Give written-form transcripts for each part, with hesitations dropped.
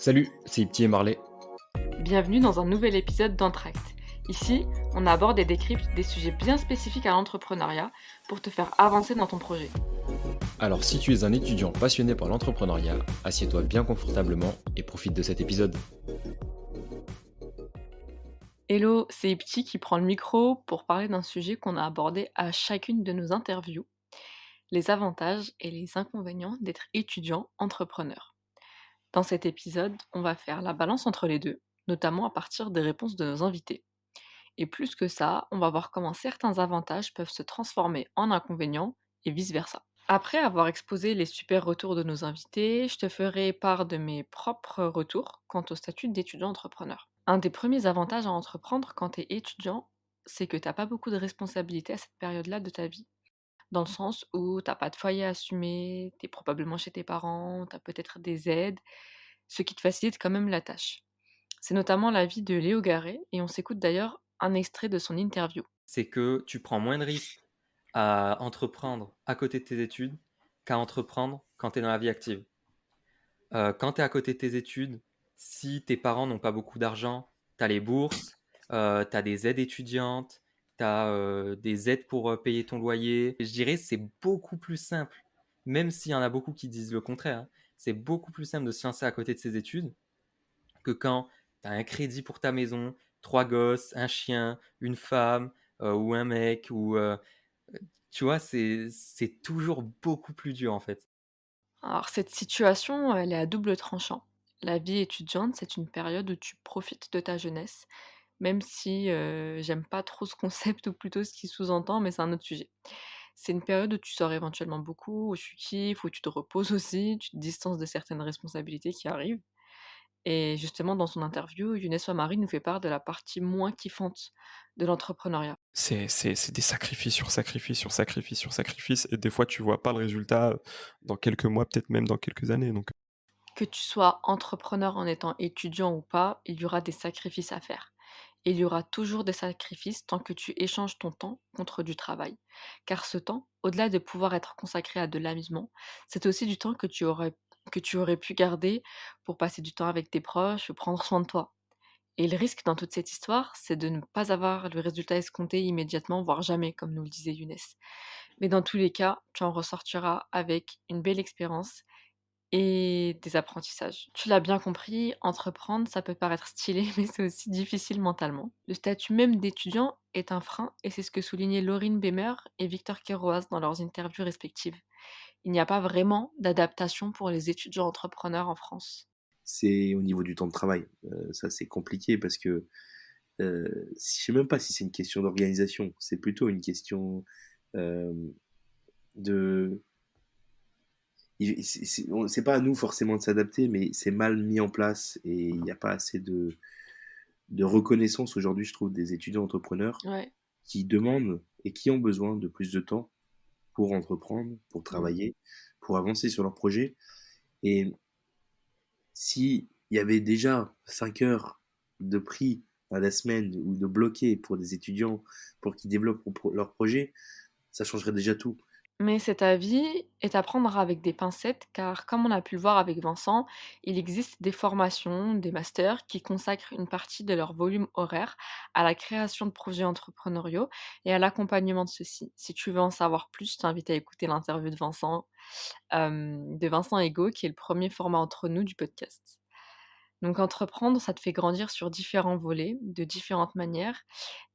Salut, c'est Ipti et Marley. Bienvenue dans un nouvel épisode d'Entract. Ici, on aborde et décrypte des sujets bien spécifiques à l'entrepreneuriat pour te faire avancer dans ton projet. Alors si tu es un étudiant passionné par l'entrepreneuriat, assieds-toi bien confortablement et profite de cet épisode. Hello, c'est Ipti qui prend le micro pour parler d'un sujet qu'on a abordé à chacune de nos interviews, les avantages et les inconvénients d'être étudiant entrepreneur. Dans cet épisode, on va faire la balance entre les deux, notamment à partir des réponses de nos invités. Et plus que ça, on va voir comment certains avantages peuvent se transformer en inconvénients et vice-versa. Après avoir exposé les super retours de nos invités, je te ferai part de mes propres retours quant au statut d'étudiant entrepreneur. Un des premiers avantages à entreprendre quand tu es étudiant, c'est que t'as pas beaucoup de responsabilités à cette période-là de ta vie. Dans le sens où t'as pas de foyer à assumer, t'es probablement chez tes parents, t'as peut-être des aides, ce qui te facilite quand même la tâche. C'est notamment l'avis de Léo Garé, et on s'écoute d'ailleurs un extrait de son interview. C'est que tu prends moins de risques à entreprendre à côté de tes études qu'à entreprendre quand tu es dans la vie active. Quand tu es à côté de tes études, si tes parents n'ont pas beaucoup d'argent, tu as les bourses, tu as des aides étudiantes, tu as des aides pour payer ton loyer. Et je dirais c'est beaucoup plus simple, même s'il y en a beaucoup qui disent le contraire, hein, c'est beaucoup plus simple de se lancer à côté de ses études que quand tu as un crédit pour ta maison, trois gosses, un chien, une femme ou un mec, ou tu vois, c'est toujours beaucoup plus dur en fait. Alors cette situation, elle est à double tranchant. La vie étudiante, c'est une période où tu profites de ta jeunesse, même si j'aime pas trop ce concept ou plutôt ce qu'il sous-entend, mais c'est un autre sujet. C'est une période où tu sors éventuellement beaucoup, où tu kiffes, où tu te reposes aussi, tu te distances de certaines responsabilités qui arrivent. Et justement, dans son interview, Younes Ouamari nous fait part de la partie moins kiffante de l'entrepreneuriat. C'est des sacrifices sur sacrifices sur sacrifices sur sacrifices et des fois tu vois pas le résultat dans quelques mois, peut-être même dans quelques années. Donc Que tu sois entrepreneur en étant étudiant ou pas, il y aura des sacrifices à faire. Et il y aura toujours des sacrifices tant que tu échanges ton temps contre du travail. Car ce temps, au-delà de pouvoir être consacré à de l'amusement, c'est aussi du temps que tu aurais pu garder pour passer du temps avec tes proches ou prendre soin de toi. Et le risque dans toute cette histoire, c'est de ne pas avoir le résultat escompté immédiatement, voire jamais, comme nous le disait Younes. Mais dans tous les cas, tu en ressortiras avec une belle expérience et des apprentissages. Tu l'as bien compris, entreprendre, ça peut paraître stylé, mais c'est aussi difficile mentalement. Le statut même d'étudiant est un frein, et c'est ce que soulignaient Laurine Bemer et Victor Kerouas dans leurs interviews respectives. Il n'y a pas vraiment d'adaptation pour les étudiants entrepreneurs en France. C'est au niveau du temps de travail. Ça, c'est compliqué parce que je sais même pas si c'est une question d'organisation. C'est plutôt une question euh, de. C'est pas à nous forcément de s'adapter, mais c'est mal mis en place et il n'y a pas assez de reconnaissance aujourd'hui, je trouve, des étudiants entrepreneurs Ouais. qui demandent et qui ont besoin de plus de temps pour entreprendre, pour Mm. travailler, pour avancer sur leur projet. Et si il y avait déjà 5 heures de prix à la semaine ou de bloqué pour des étudiants pour qu'ils développent leur projet, ça changerait déjà tout. Mais cet avis est à prendre avec des pincettes car, comme on a pu le voir avec Vincent, il existe des formations, des masters qui consacrent une partie de leur volume horaire à la création de projets entrepreneuriaux et à l'accompagnement de ceux-ci. Si tu veux en savoir plus, je t'invite à écouter l'interview de Vincent Ego, qui est le premier format entre nous du podcast. Donc entreprendre, ça te fait grandir sur différents volets, de différentes manières.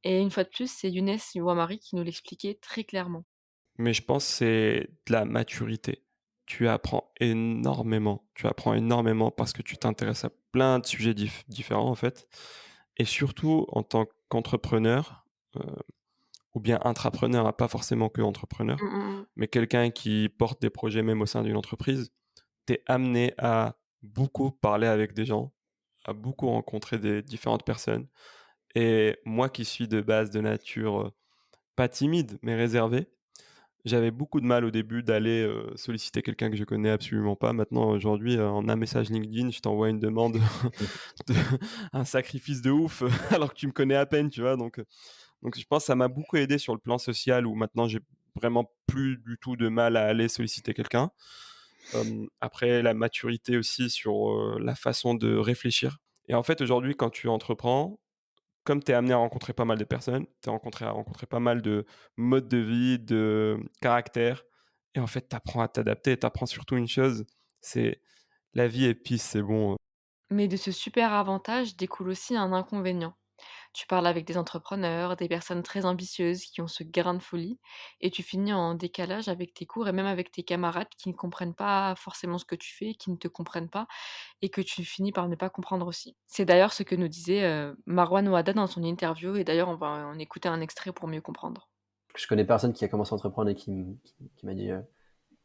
Et une fois de plus, c'est Younes Ouamari qui nous l'expliquait très clairement. mais je pense que c'est de la maturité. Tu apprends énormément parce que tu t'intéresses à plein de sujets différents en fait. Et surtout en tant qu'entrepreneur euh, ou bien intrapreneur, hein, pas forcément que entrepreneur, Mm, mm, mm. mais quelqu'un qui porte des projets même au sein d'une entreprise, tu es amené à beaucoup parler avec des gens, à beaucoup rencontrer des différentes personnes. Et moi qui suis de base de nature pas timide, mais réservé, j'avais beaucoup de mal au début d'aller solliciter quelqu'un que je connais absolument pas. Maintenant, aujourd'hui, en un message LinkedIn, je t'envoie une demande, de, un sacrifice de ouf, alors que tu me connais à peine, tu vois. Donc je pense que ça m'a beaucoup aidé sur le plan social où maintenant j'ai vraiment plus du tout de mal à aller solliciter quelqu'un. Après la maturité aussi sur, la façon de réfléchir et en fait, aujourd'hui, quand tu entreprends, comme tu es amené à rencontrer pas mal de personnes, tu es rencontré à rencontrer pas mal de modes de vie, de caractères et en fait, tu apprends à t'adapter. Tu apprends surtout une chose, c'est la vie est peace, c'est bon. Mais de ce super avantage découle aussi un inconvénient. Tu parles avec des entrepreneurs, des personnes très ambitieuses qui ont ce grain de folie, et tu finis en décalage avec tes cours et même avec tes camarades qui ne comprennent pas forcément ce que tu fais, qui ne te comprennent pas et que tu finis par ne pas comprendre aussi. C'est d'ailleurs ce que nous disait Marwan Ouada dans son interview, et d'ailleurs on va en écouter un extrait pour mieux comprendre. Je connais personne qui a commencé à entreprendre et qui m'a dit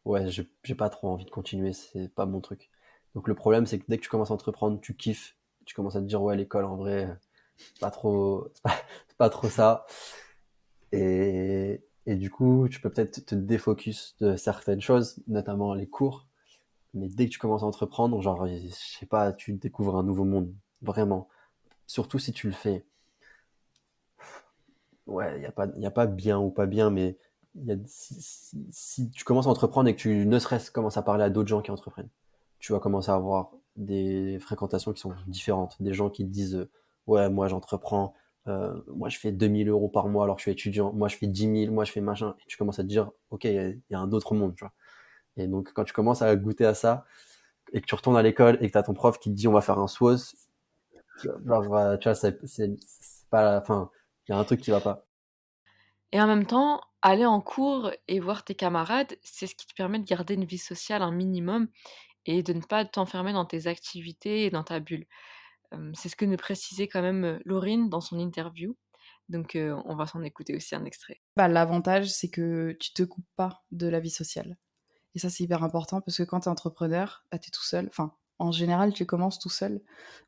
ouais, j'ai pas trop envie de continuer, c'est pas mon truc. Donc le problème, c'est que dès que tu commences à entreprendre, tu kiffes, tu commences à te dire ouais, l'école en vrai, c'est pas trop, c'est pas trop ça. Et du coup, tu peux peut-être te défocus de certaines choses, notamment les cours. Mais dès que tu commences à entreprendre, genre, je sais pas, tu découvres un nouveau monde, vraiment. Surtout si tu le fais. Ouais, y a pas bien ou pas bien, mais si tu commences à entreprendre et que tu ne serait-ce commences à parler à d'autres gens qui entreprennent, tu vas commencer à avoir des fréquentations qui sont différentes. Des gens qui te disent ouais, moi j'entreprends, moi je fais 2 000 € par mois alors que je suis étudiant, moi je fais 10 000, moi je fais machin. Et tu commences à te dire ok, il y a un autre monde, tu vois. Et donc quand tu commences à goûter à ça et que tu retournes à l'école et que tu as ton prof qui te dit on va faire un SWOS, genre, tu vois, c'est pas, enfin, il y a un truc qui va pas. Et en même temps, aller en cours et voir tes camarades, c'est ce qui te permet de garder une vie sociale un minimum et de ne pas t'enfermer dans tes activités et dans ta bulle. C'est ce que nous précisait quand même, Laurine dans son interview. Donc on va s'en écouter aussi un extrait. Bah, l'avantage, c'est que tu te coupes pas de la vie sociale. Et ça, c'est hyper important parce que quand tu es entrepreneur, bah, tu es tout seul. Enfin, en général, tu commences tout seul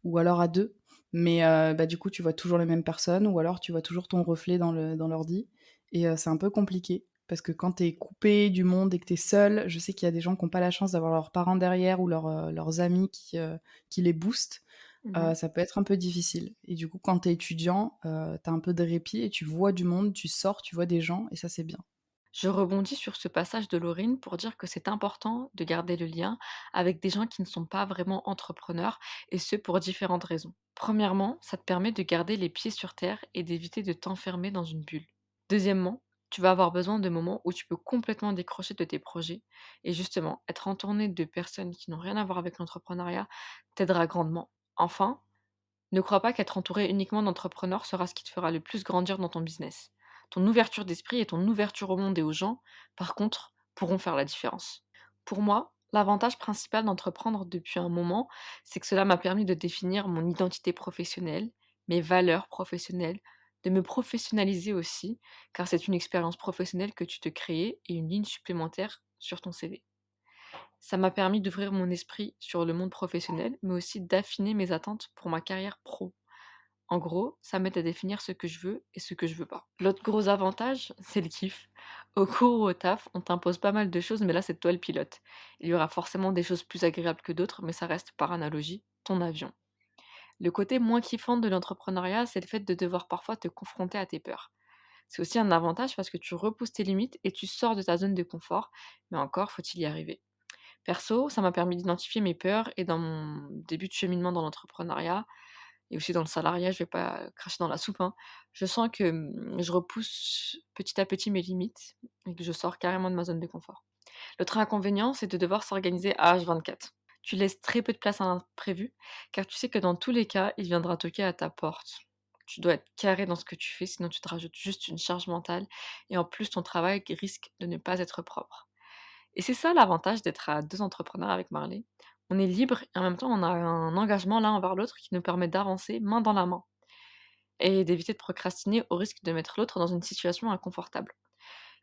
ou alors à deux. Mais bah, du coup, tu vois toujours les mêmes personnes ou alors tu vois toujours ton reflet dans l'ordi. Et c'est un peu compliqué parce que quand tu es coupé du monde et que tu es seul, je sais qu'il y a des gens qui n'ont pas la chance d'avoir leurs parents derrière ou leurs amis qui les boostent. Mmh. Ça peut être un peu difficile. Et du coup, quand tu es étudiant, tu as un peu de répit et tu vois du monde, tu sors, tu vois des gens et ça, c'est bien. Je rebondis sur ce passage de Laurine pour dire que c'est important de garder le lien avec des gens qui ne sont pas vraiment entrepreneurs, et ce pour différentes raisons. Premièrement, ça te permet de garder les pieds sur terre et d'éviter de t'enfermer dans une bulle. Deuxièmement, tu vas avoir besoin de moments où tu peux complètement décrocher de tes projets, et justement, être entouré de personnes qui n'ont rien à voir avec l'entrepreneuriat t'aidera grandement. Enfin, ne crois pas qu'être entouré uniquement d'entrepreneurs sera ce qui te fera le plus grandir dans ton business. Ton ouverture d'esprit et ton ouverture au monde et aux gens, par contre, pourront faire la différence. Pour moi, l'avantage principal d'entreprendre depuis un moment, c'est que cela m'a permis de définir mon identité professionnelle, mes valeurs professionnelles, de me professionnaliser aussi, car c'est une expérience professionnelle que tu te crées et une ligne supplémentaire sur ton CV. Ça m'a permis d'ouvrir mon esprit sur le monde professionnel, mais aussi d'affiner mes attentes pour ma carrière pro. En gros, ça m'aide à définir ce que je veux et ce que je veux pas. L'autre gros avantage, c'est le kiff. Au cours ou au taf, on t'impose pas mal de choses, mais là, c'est toi le pilote. Il y aura forcément des choses plus agréables que d'autres, mais ça reste par analogie ton avion. Le côté moins kiffant de l'entrepreneuriat, c'est le fait de devoir parfois te confronter à tes peurs. C'est aussi un avantage parce que tu repousses tes limites et tu sors de ta zone de confort, mais encore faut-il y arriver. Perso, ça m'a permis d'identifier mes peurs, et dans mon début de cheminement dans l'entrepreneuriat et aussi dans le salariat, je vais pas cracher dans la soupe, hein, je sens que, je repousse petit à petit mes limites et que je sors carrément de ma zone de confort. L'autre inconvénient, c'est de devoir s'organiser à H24. Tu laisses très peu de place à l'imprévu, car tu sais que dans tous les cas, il viendra toquer à ta porte. Tu dois être carré dans ce que tu fais, sinon tu te rajoutes juste une charge mentale, et en plus ton travail risque de ne pas être propre. Et c'est ça l'avantage d'être à 2 entrepreneurs avec Marley. On est libre et en même temps on a un engagement l'un envers l'autre qui nous permet d'avancer main dans la main et d'éviter de procrastiner au risque de mettre l'autre dans une situation inconfortable.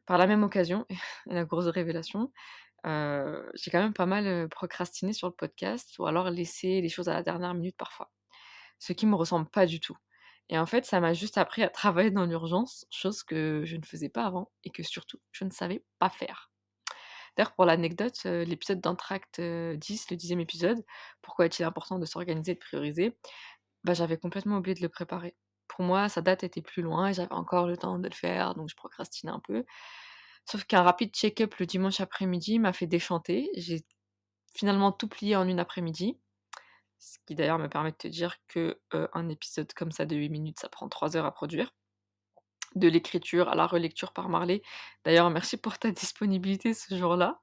Par la même occasion, et la grosse révélation, j'ai quand même pas mal, procrastiné sur le podcast ou alors laissé les choses à la dernière minute parfois, ce qui me ressemble pas du tout. Et en fait, ça m'a juste appris à travailler dans l'urgence, chose que je ne faisais pas avant et que surtout je ne savais pas faire. D'ailleurs, pour l'anecdote, l'épisode d'Entracte, 10, le 10e épisode, pourquoi est-il important de s'organiser et de prioriser? Bah, j'avais complètement oublié de le préparer. Pour moi, sa date était plus loin et j'avais encore le temps de le faire, donc je procrastinais un peu. Sauf qu'un rapide check-up le dimanche après-midi m'a fait déchanter. J'ai finalement tout plier en une après-midi. Ce qui d'ailleurs me permet de te dire que un épisode comme ça de 8 minutes, ça prend 3 heures à produire. De l'écriture à la relecture par Marley. D'ailleurs, merci pour ta disponibilité ce jour-là.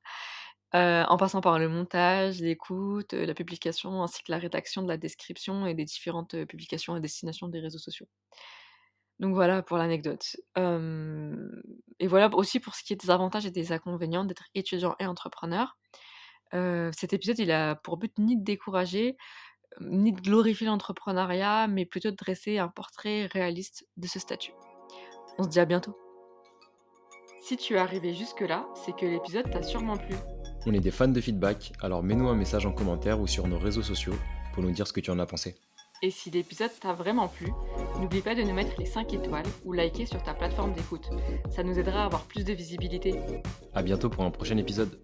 En passant par le montage, l'écoute, la publication, ainsi que la rédaction de la description et des différentes, publications à destination des réseaux sociaux. Donc voilà pour l'anecdote. Et voilà aussi pour ce qui est des avantages et des inconvénients d'être étudiant et entrepreneur. Cet épisode, il a pour but ni de décourager, ni de glorifier l'entrepreneuriat, mais plutôt de dresser un portrait réaliste de ce statut. On se dit à bientôt. Si tu es arrivé jusque-là, c'est que l'épisode t'a sûrement plu. On est des fans de feedback, alors mets-nous un message en commentaire ou sur nos réseaux sociaux pour nous dire ce que tu en as pensé. Et si l'épisode t'a vraiment plu, n'oublie pas de nous mettre les 5 étoiles ou liker sur ta plateforme d'écoute. Ça nous aidera à avoir plus de visibilité. À bientôt pour un prochain épisode.